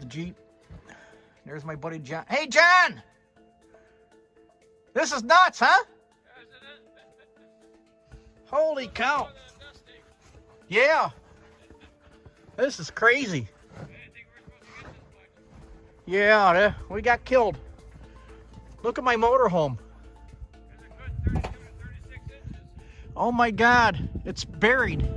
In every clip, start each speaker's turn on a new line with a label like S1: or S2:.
S1: Jeep. There's my buddy John. Hey, John! This is nuts, huh? Holy cow. Yeah. This is crazy. Yeah, we got killed. Look at my motorhome. Oh my God, it's buried.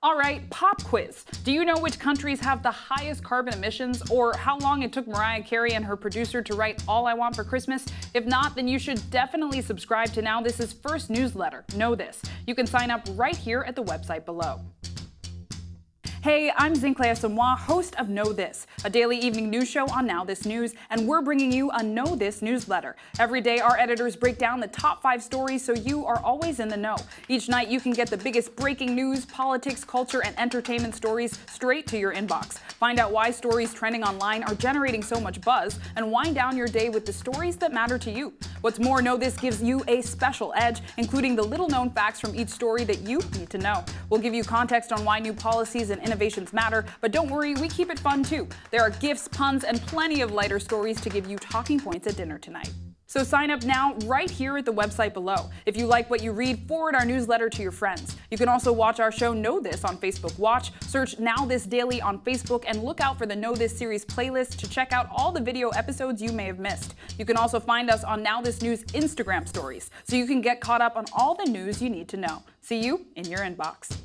S2: All right, pop quiz. Do you know which countries have the highest carbon emissions, or how long it took Mariah Carey and her producer to write All I Want for Christmas? If not, then you should definitely subscribe to NowThis' first newsletter, Know This. You can sign up right here at the website below. Hey, I'm Zinklea Samoa, host of Know This, a daily evening news show on Now This News, and we're bringing you a Know This newsletter. Every day, our editors break down the top 5 stories so you are always in the know. Each night, you can get the biggest breaking news, politics, culture, and entertainment stories straight to your inbox. Find out why stories trending online are generating so much buzz, and wind down your day with the stories that matter to you. What's more, Know This gives you a special edge, including the little-known facts from each story that you need to know. We'll give you context on why new policies and innovations matter, but don't worry, we keep it fun too. There are gifts, puns, and plenty of lighter stories to give you talking points at dinner tonight. So sign up now right here at the website below. If you like what you read, forward our newsletter to your friends. You can also watch our show Know This on Facebook Watch, search Now This Daily on Facebook, and look out for the Know This series playlist to check out all the video episodes you may have missed. You can also find us on Now This News Instagram stories, so you can get caught up on all the news you need to know. See you in your inbox.